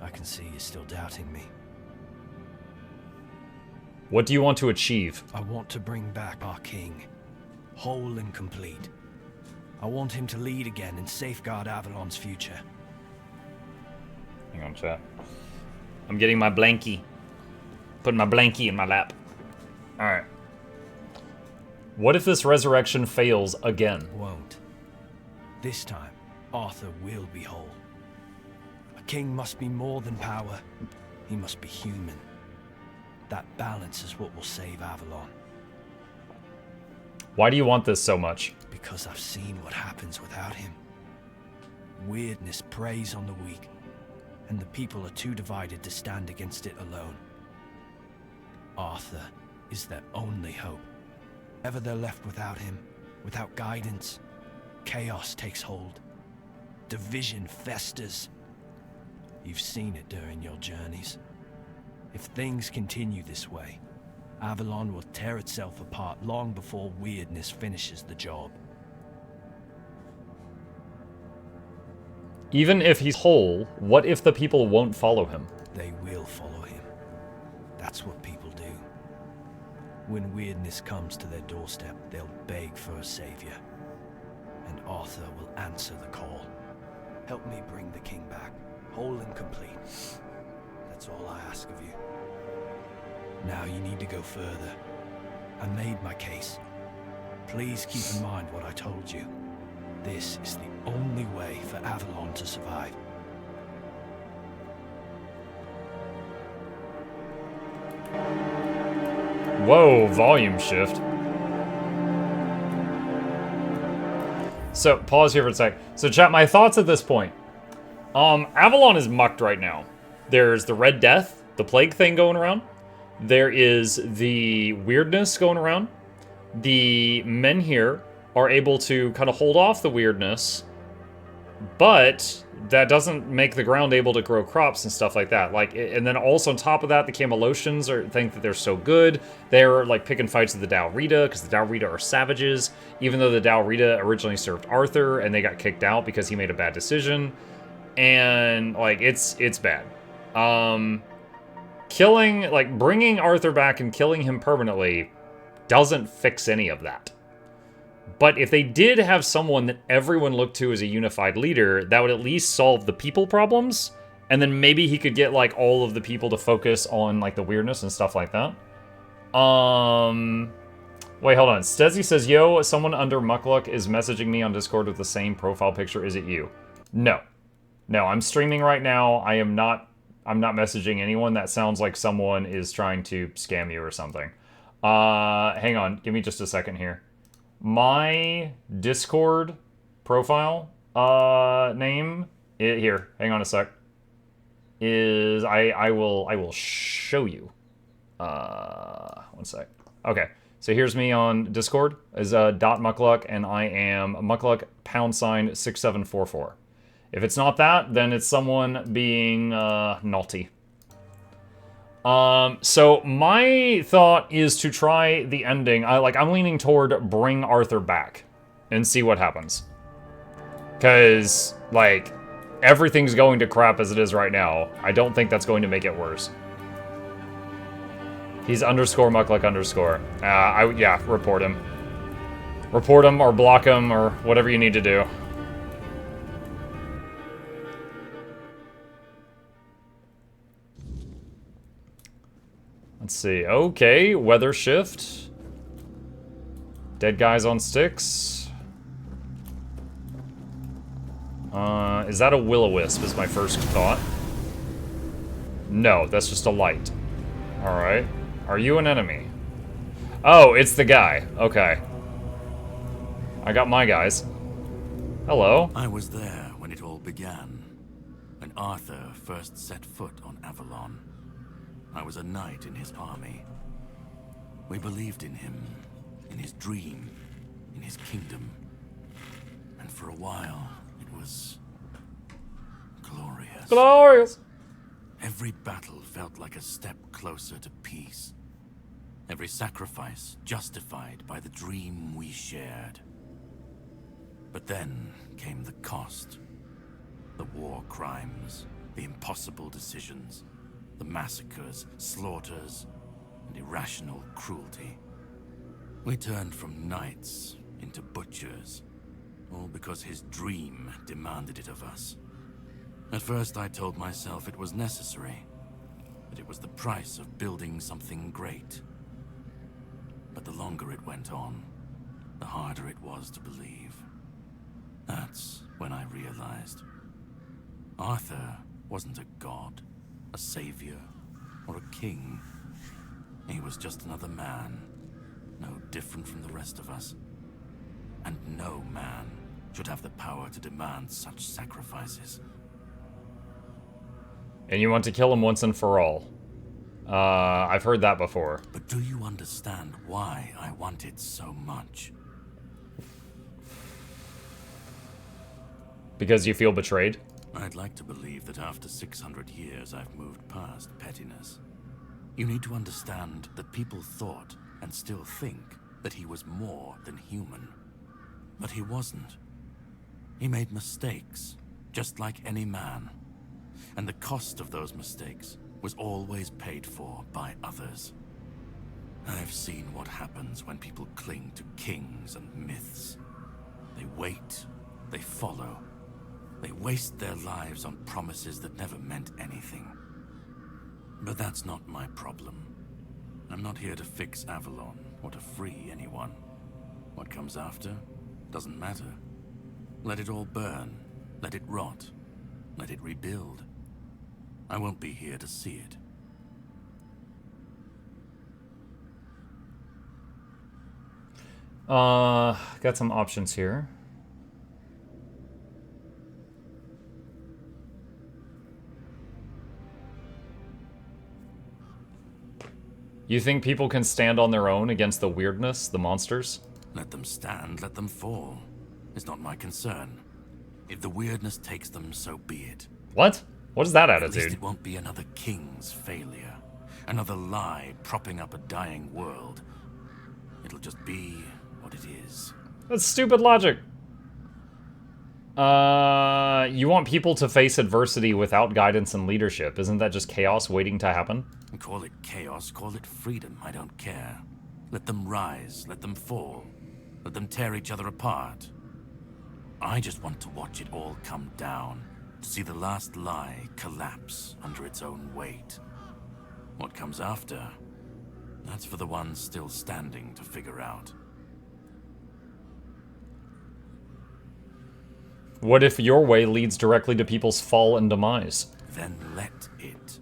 I can see you're still doubting me. What do you want to achieve? I want to bring back our king, whole and complete. I want him to lead again and safeguard Avalon's future. Hang on, chat. I'm getting my blankie. Putting my blankie in my lap. Alright. What if this resurrection fails again? Won't. This time, Arthur will be whole. A king must be more than power. He must be human. That balance is what will save Avalon. Why do you want this so much? Because I've seen what happens without him. Weirdness preys on the weak, and the people are too divided to stand against it alone. Arthur is their only hope. Ever they're left without him, without guidance, chaos takes hold. Division festers. You've seen it during your journeys. If things continue this way, Avalon will tear itself apart long before weirdness finishes the job. Even if he's whole, what if the people won't follow him? They will follow him. That's what people do. When weirdness comes to their doorstep, they'll beg for a savior. And Arthur will answer the call. Help me bring the king back, whole and complete. That's all I ask of you. Now you need to go further. I made my case. Please keep in mind what I told you. This is the only way for Avalon to survive. Whoa, volume shift. So, pause here for a sec. So, chat, my thoughts at this point. Avalon is mucked right now. There's the Red Death, the plague thing going around. There is the weirdness going around. The men here are able to kind of hold off the weirdness, but that doesn't make the ground able to grow crops and stuff like that. Like, and then also on top of that, the Camelocians think that they're so good. They're like picking fights with the Dalrita because the Dalrita are savages, even though the Dalrita originally served Arthur and they got kicked out because he made a bad decision. And like, it's bad. Bringing Arthur back and killing him permanently doesn't fix any of that. But if they did have someone that everyone looked to as a unified leader, that would at least solve the people problems. And then maybe he could get, like, all of the people to focus on, like, the weirdness and stuff like that. Wait, hold on. Stezzy says, yo, someone under Mukluk is messaging me on Discord with the same profile picture. Is it you? No. No, I'm streaming right now. I'm not messaging anyone. That sounds like someone is trying to scam you or something. Hang on. Give me just a second here. My Discord profile name here. Hang on a sec. Is I will show you. One sec. Okay. So here's me on Discord is .mukluk and I am Mukluk #6744. If it's not that, then it's someone being naughty. So my thought is to try the ending. I'm leaning toward bring Arthur back and see what happens. Cause like everything's going to crap as it is right now. I don't think that's going to make it worse. He's _Mukluk_. Yeah, report him. Report him or block him or whatever you need to do. Let's see. Okay, weather shift. Dead guys on sticks. Is that a will-o-wisp is my first thought. No, that's just a light. Alright. Are you an enemy? Oh, it's the guy. Okay. I got my guys. Hello. I was there when it all began. When Arthur first set foot on Avalon. I was a knight in his army. We believed in him, in his dream, in his kingdom. And for a while, it was glorious. Glorious! Every battle felt like a step closer to peace. Every sacrifice justified by the dream we shared. But then came the cost. The war crimes, The impossible decisions, the massacres, slaughters, and irrational cruelty. We turned from knights into butchers, all because his dream demanded it of us. At first I told myself it was necessary, that it was the price of building something great. But the longer it went on, the harder it was to believe. That's when I realized Arthur wasn't a god, a savior, or a king. He was just another man, no different from the rest of us. And no man should have the power to demand such sacrifices. And you want to kill him once and for all. I've heard that before. But do you understand why I want it so much? Because you feel betrayed? I'd like to believe that after 600 years I've moved past pettiness. You need to understand that people thought, and still think, that he was more than human. But he wasn't. He made mistakes, just like any man. And the cost of those mistakes was always paid for by others. I've seen what happens when people cling to kings and myths. They wait, they follow. They waste their lives on promises that never meant anything. But that's not my problem. I'm not here to fix Avalon or to free anyone. What comes after doesn't matter. Let it all burn. Let it rot. Let it rebuild. I won't be here to see it. Got some options here. You think people can stand on their own against the weirdness, the monsters? Let them stand, let them fall. It's not my concern. If the weirdness takes them, so be it. What? What is that At least attitude? it won't be another king's failure. Another lie propping up a dying world. It'll just be what it is. That's stupid logic. You want people to face adversity without guidance and leadership. Isn't that just chaos waiting to happen? Call it chaos, call it freedom, I don't care. Let them rise, let them fall. Let them tear each other apart. I just want to watch it all come down. To see the last lie collapse under its own weight. What comes after? That's for the ones still standing to figure out. What if your way leads directly to people's fall and demise? Then let it.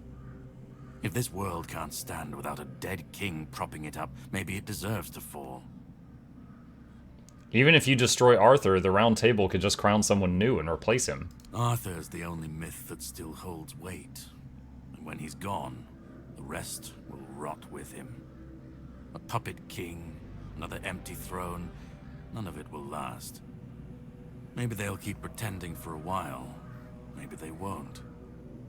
If this world can't stand without a dead king propping it up, maybe it deserves to fall. Even if you destroy Arthur, the Round Table could just crown someone new and replace him. Arthur's the only myth that still holds weight. And when he's gone, the rest will rot with him. A puppet king, another empty throne, none of it will last. Maybe they'll keep pretending for a while. Maybe they won't.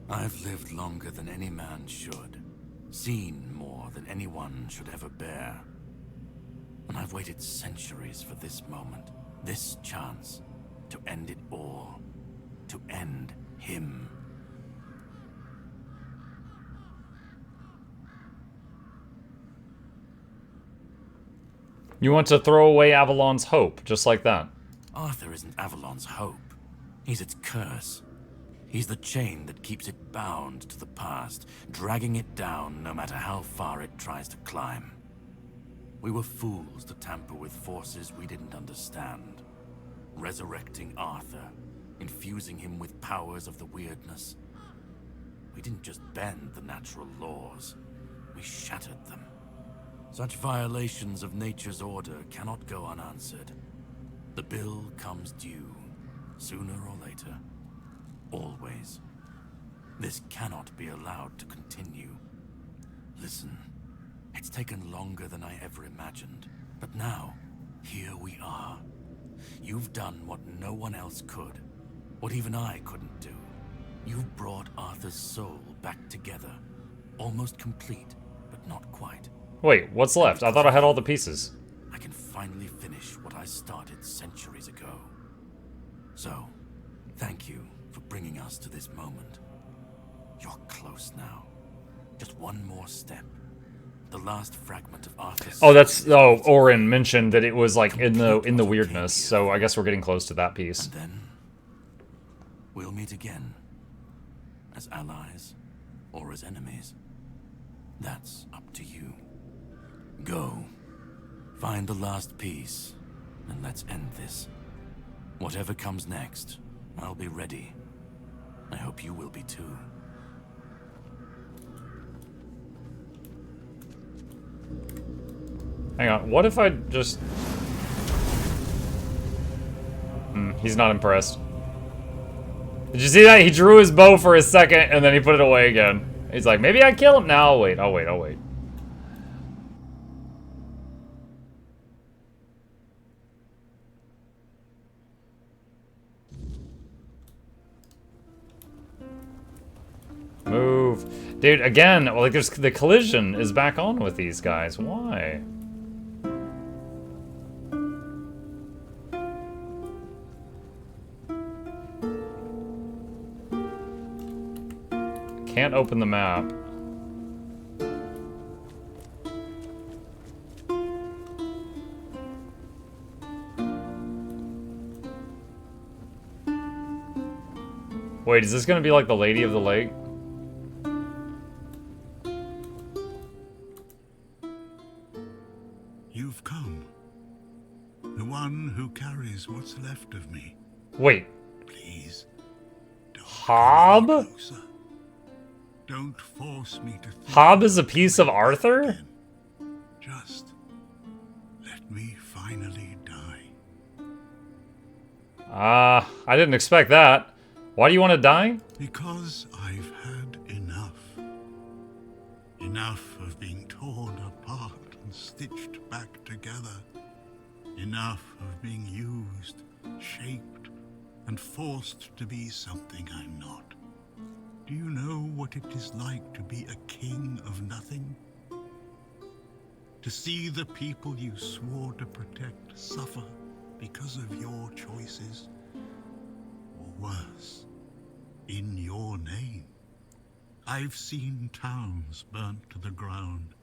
I've lived longer than any man should. Seen more than anyone should ever bear. And I've waited centuries for this moment, this chance, to end it all. To end him. You want to throw away Avalon's hope, just like that. Arthur isn't Avalon's hope. He's its curse. He's the chain that keeps it bound to the past, dragging it down no matter how far it tries to climb. We were fools to tamper with forces we didn't understand. Resurrecting Arthur, infusing him with powers of the weirdness. We didn't just bend the natural laws, we shattered them. Such violations of nature's order cannot go unanswered. The bill comes due, sooner or later. Always. This cannot be allowed to continue. Listen, it's taken longer than I ever imagined, but now, here we are. You've done what no one else could, what even I couldn't do. You've brought Arthur's soul back together, almost complete, but not quite. Wait, what's left? I thought I had all the pieces. I can finally finish what I started centuries ago. So, thank you for bringing us to this moment. close now. Just one more step. The last fragment of Arthur's... Oh, that's... Oh, Orin mentioned that it was, like, in the weirdness, so I guess we're getting close to that piece. And then... we'll meet again. As allies, or as enemies. That's up to you. Go. Find the last piece, and let's end this. Whatever comes next, I'll be ready. I hope you will be too. Hang on, what if I just... he's not impressed. Did you see that? He drew his bow for a second, and then he put it away again. He's like, maybe I kill him? No, I'll wait, I'll wait, I'll wait. Move. Dude, again, like, there's, the collision is back on with these guys. Why? Can't open the map. Wait, is this gonna be like the Lady of the Lake? You've come. The one who carries what's left of me. Wait. Please, don't Hob? come any closer. Don't force me to think Hob is a piece of Arthur? again. Just let me finally die. I didn't expect that. Why do you want to die? Because I've had enough. Enough of being torn apart and stitched back together. Enough of being used, shaped, and forced to be something I'm not. Do you know what it is like to be a king of nothing? To see the people you swore to protect suffer because of your choices? Or worse, in your name. I've seen towns burnt to the ground,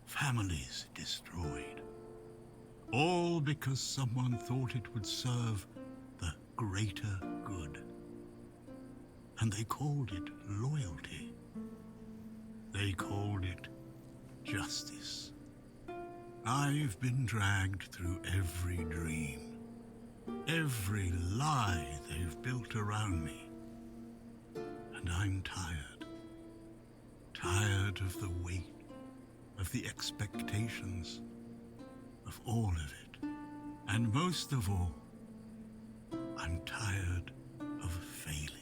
families destroyed, all because someone thought it would serve the greater good. And they called it loyalty. They called it justice. I've been dragged through every dream, every lie they've built around me. And I'm tired. Tired of the weight, of the expectations, of all of it. And most of all, I'm tired of failing.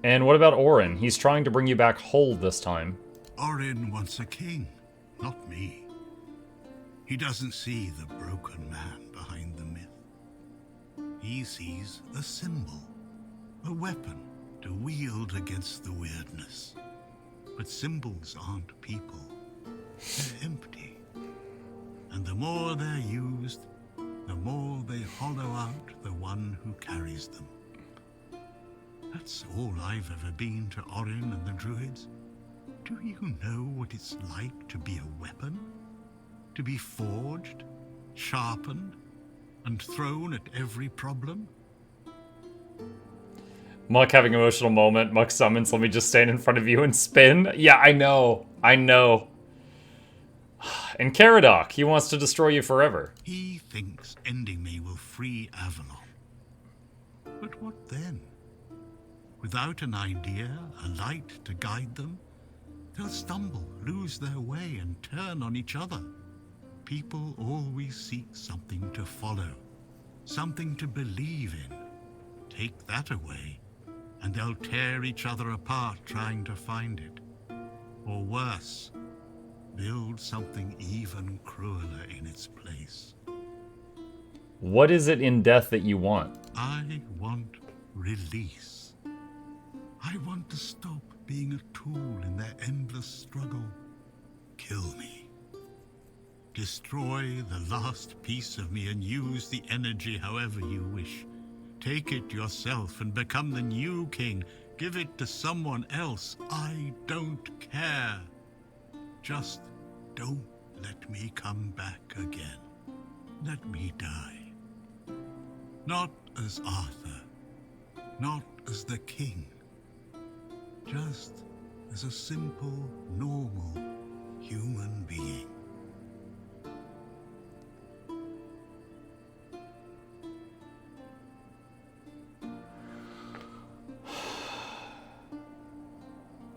And what about Orin? He's trying to bring you back whole this time. Orin wants a king, not me. He doesn't see the broken man behind the myth. He sees a symbol, a weapon to wield against the weirdness. But symbols aren't people. They're empty. And the more they're used, the more they hollow out the one who carries them. That's all I've ever been to Orin and the Druids. Do you know what it's like to be a weapon? To be forged, sharpened, and thrown at every problem? Muck having an emotional moment. Muck summons, let me just stand in front of you and spin. Yeah, I know. I know. And Caradoc, he wants to destroy you forever. He thinks ending me will free Avalon. But what then? Without an idea, a light to guide them, they'll stumble, lose their way, and turn on each other. People always seek something to follow, something to believe in. Take that away, and they'll tear each other apart trying to find it. Or worse, build something even crueler in its place. What is it in death that you want? I want release. I want to stop being a tool in their endless struggle. Kill me. Destroy the last piece of me and use the energy however you wish. Take it yourself and become the new king. Give it to someone else. I don't care. Just don't let me come back again. Let me die. Not as Arthur, not as the king. Just as a simple, normal human being.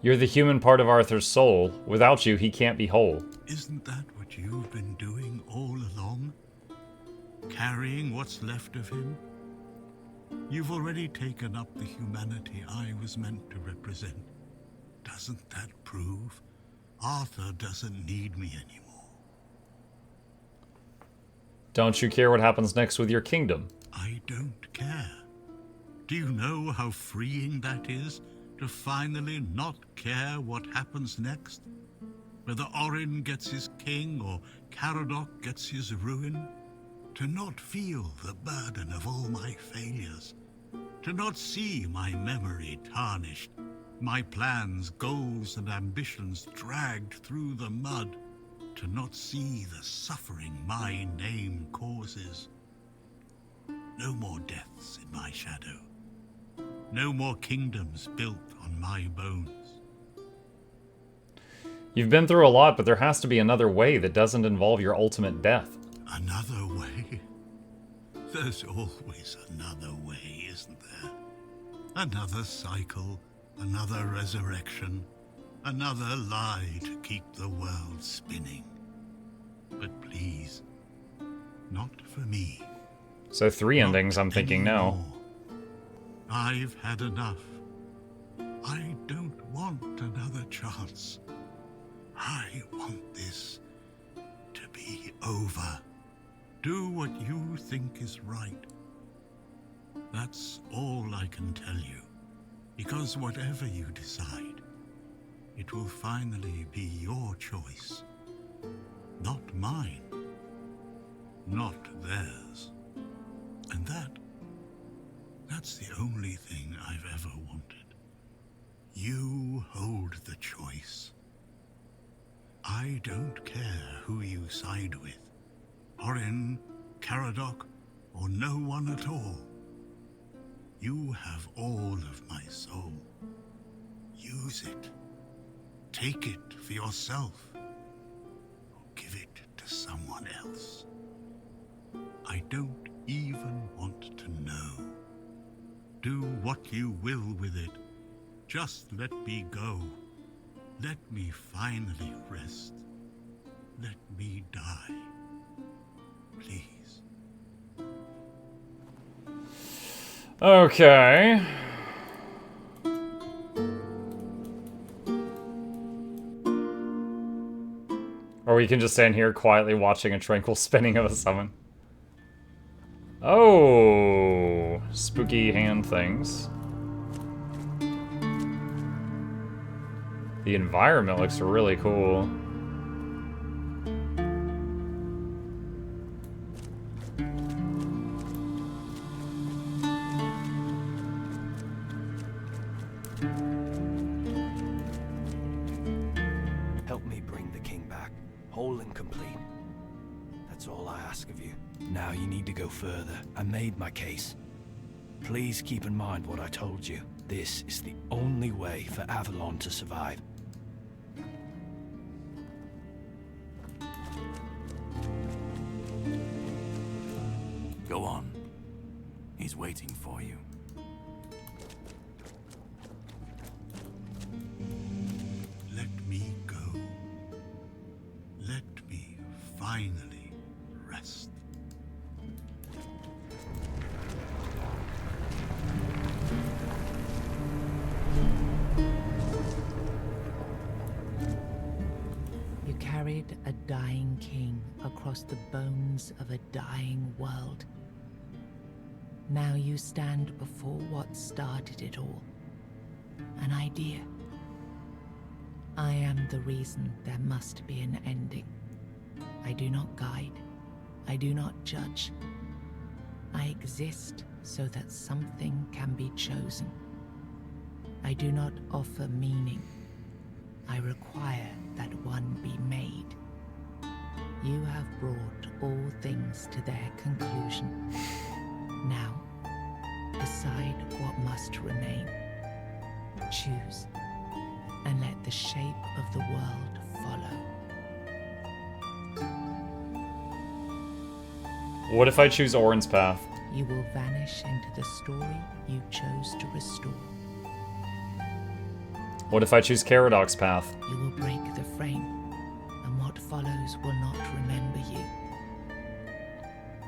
You're the human part of Arthur's soul. Without you, he can't be whole. Isn't that what you've been doing all along? Carrying what's left of him? You've already taken up the humanity I was meant to represent. Doesn't that prove Arthur doesn't need me anymore? Don't you care what happens next with your kingdom? I don't care. Do you know how freeing that is? To finally not care what happens next? Whether Orin gets his king or Caradoc gets his ruin? To not feel the burden of all my failures? To not see my memory tarnished? My plans, goals, and ambitions dragged through the mud? To not see the suffering my name causes? No more deaths in my shadow. No more kingdoms built on my bones. You've been through a lot, but there has to be another way that doesn't involve your ultimate death. Another way? There's always another way, isn't there? Another cycle, another resurrection, another lie to keep the world spinning. But please, not for me. So 3 endings, I'm thinking now. Anymore. I've had enough. I don't want another chance. I want this to be over. Do what you think is right. That's all I can tell you. Because whatever you decide, it will finally be your choice. Not mine. Not theirs. And that's the only thing I've ever wanted. You hold the choice. I don't care who you side with. Orin, Caradoc, or no one at all. You have all of my soul. Use it. Take it for yourself. Or give it to someone else. I don't even want to know. Do what you will with it. Just let me go. Let me finally rest. Let me die. Please. Okay. Or we can just stand here quietly watching a tranquil spinning of a summon. Oh, spooky hand things. The environment looks really cool. Help me bring the king back, whole and complete. That's all I ask of you. Now you need to go further. I made my case. Please keep in mind what I told you. This is the only way for Avalon to survive. Go on. He's waiting for you. Let me go. Let me finally rest. You carried a dying king across the bones of a dying world. Now you stand before what started it all. An idea. I am the reason there must be an ending. I do not guide. I do not judge. I exist so that something can be chosen. I do not offer meaning. I require that one be made. You have brought all things to their conclusion. Now, decide what must remain. Choose, and let the shape of the world follow. What if I choose Orin's path? You will vanish into the story you chose to restore. What if I choose Caradoc's path? You will break the frame, and what follows will not remember you.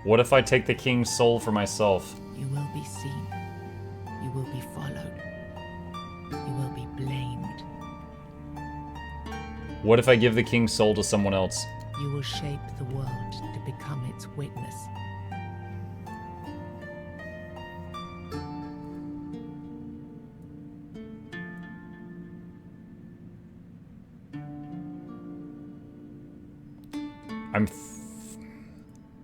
What if I take the king's soul for myself? You will be seen. You will be followed. You will be blamed. What if I give the king's soul to someone else? You will shape the world to become its witness.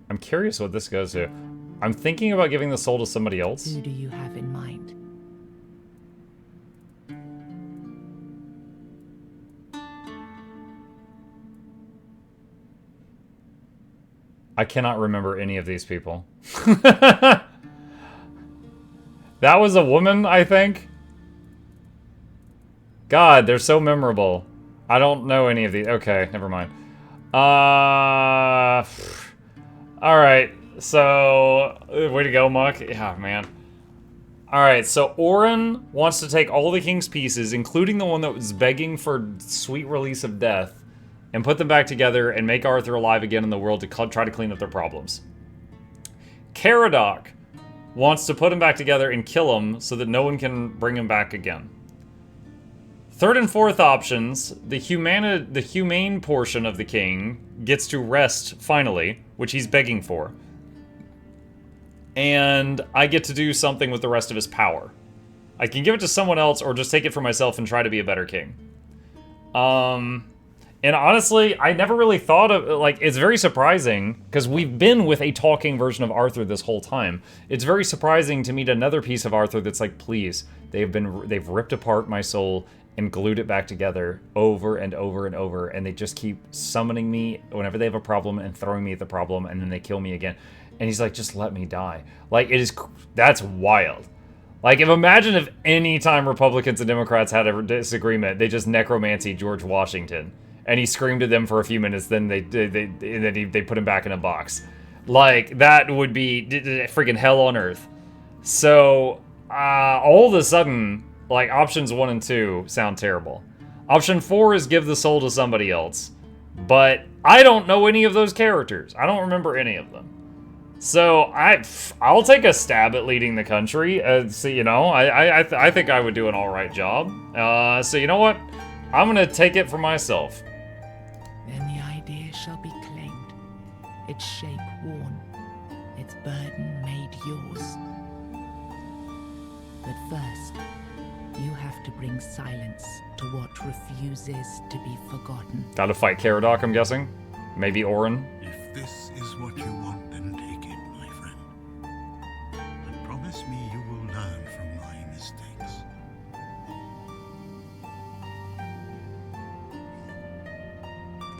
I'm curious what this goes to. I'm thinking about giving the soul to somebody else. Who do you have in mind? I cannot remember any of these people. That was a woman, I think. God, they're so memorable. I don't know any of these. Okay, never mind. Alright, so... Way to go, Muck. Yeah, man. Alright, so Orin wants to take all the king's pieces, including the one that was begging for sweet release of death, and put them back together and make Arthur alive again in the world to try to clean up their problems. Caradoc wants to put him back together and kill him so that no one can bring him back again. Third and fourth options, the humane portion of the king gets to rest finally, which he's begging for. And I get to do something with the rest of his power. I can give it to someone else or just take it for myself and try to be a better king. And honestly, I never really thought of, like, it's very surprising, because we've been with a talking version of Arthur this whole time. It's very surprising to meet another piece of Arthur that's like, please, they've ripped apart my soul and glued it back together over and over and over, and they just keep summoning me whenever they have a problem and throwing me at the problem, and then they kill me again. And he's like, just let me die. Like, that's wild. Like, imagine if any time Republicans and Democrats had a disagreement, they just necromancy George Washington. And he screamed at them for a few minutes, then they put him back in a box. Like, that would be freaking hell on earth. So, all of a sudden, like, options 1 and 2 sound terrible. Option 4 is give the soul to somebody else. But I don't know any of those characters. I don't remember any of them. So, I'll take a stab at leading the country. So, you know, I think I would do an alright job. So, you know what? I'm gonna take it for myself. Then the idea shall be claimed, its shape worn, its burden made yours. But first, you have to bring silence to what refuses to be forgotten. Gotta fight Caradoc, I'm guessing? Maybe Orin? If this is what you want, then take it, my friend. And promise me you will learn from my mistakes.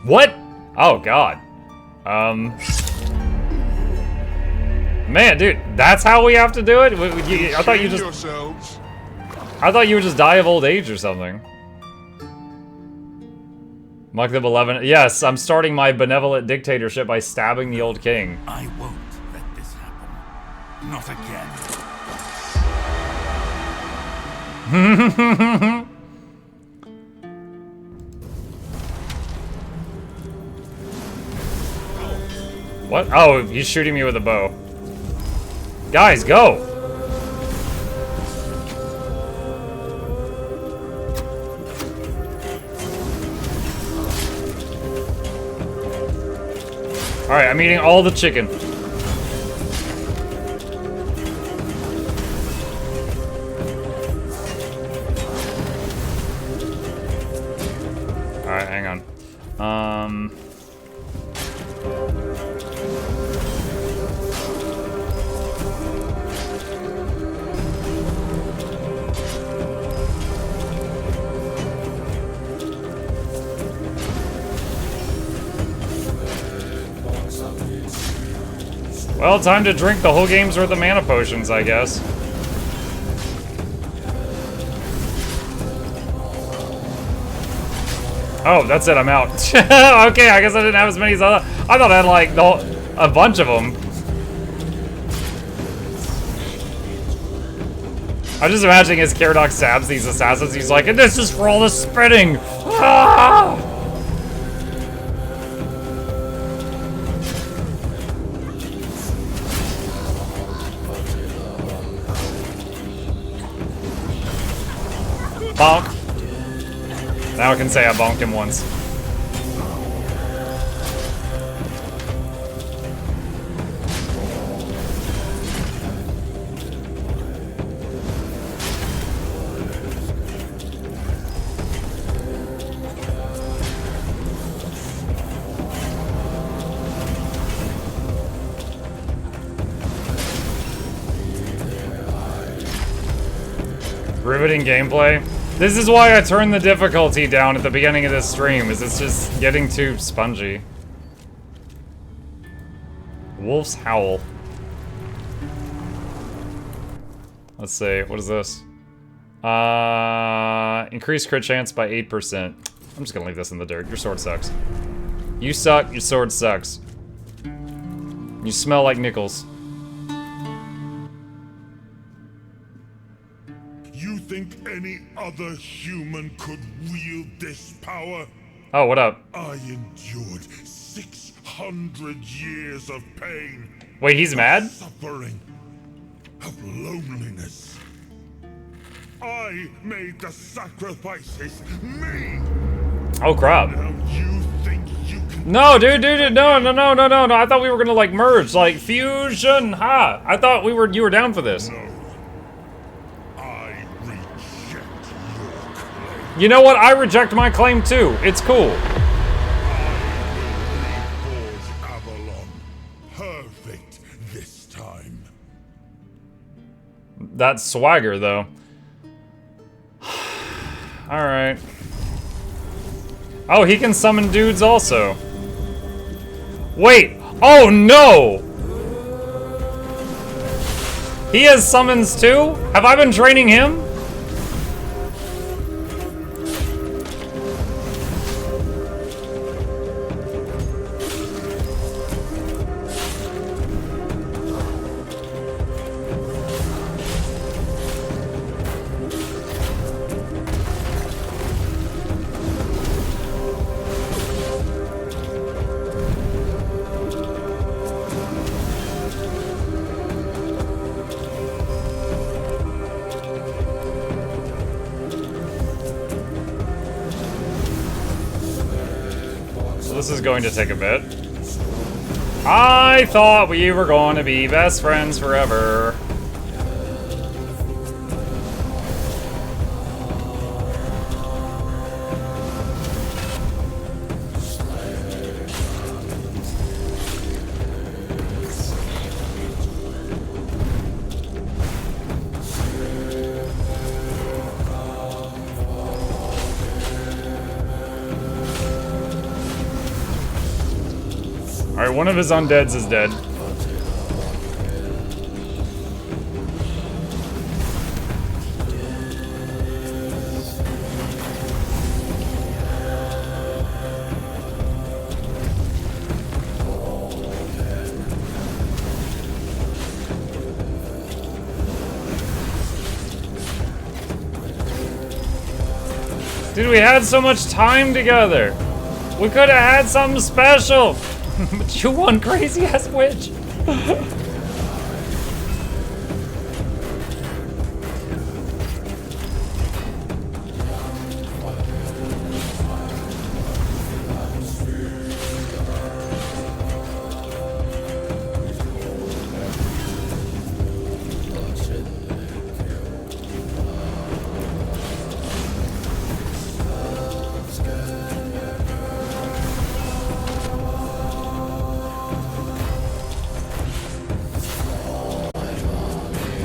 What? Oh, God. Man, dude, that's how we have to do it? I thought you just... I thought you would just die of old age or something. Muck the Benevolent. Yes, I'm starting my benevolent dictatorship by stabbing the old king. I won't let this happen. Not again. What? Oh, he's shooting me with a bow. Guys, go! Alright, I'm eating all the chicken. Alright, hang on. Well, time to drink the whole game's worth of mana potions, I guess. Oh, that's it, I'm out. Okay, I guess I didn't have as many as I thought. I thought I had like a bunch of them. I'm just imagining as Caradoc stabs these assassins, he's like, and this is for all the spitting! Ah! Bonk. Now I can say I bonked him once. Riveting gameplay. This is why I turned the difficulty down at the beginning of this stream, is it's just getting too spongy. Wolf's Howl. Let's see, what is this? Increased crit chance by 8%. I'm just gonna leave this in the dirt. Your sword sucks. You suck, your sword sucks. You smell like nickels. You think any other human could wield this power? Oh, what up? I endured 600 years of pain. Wait, he's mad? Suffering. Of loneliness. I made the sacrifices. Me! Oh, crap. Now you think you can... No, dude, no. I thought we were gonna, like, merge, like, fusion, ha! I thought you were down for this. No. I reject your claim. You know what? I reject my claim, too. It's cool. I will reforge Avalon. Perfect this time. That's swagger, though. Alright. Oh, he can summon dudes also. Wait! Oh, no! He has summons too? Have I been training him? This is going to take a bit. I thought we were going to be best friends forever. Alright, one of his undeads is dead. Dude, we had so much time together. We could have had something special. But you one crazy ass witch.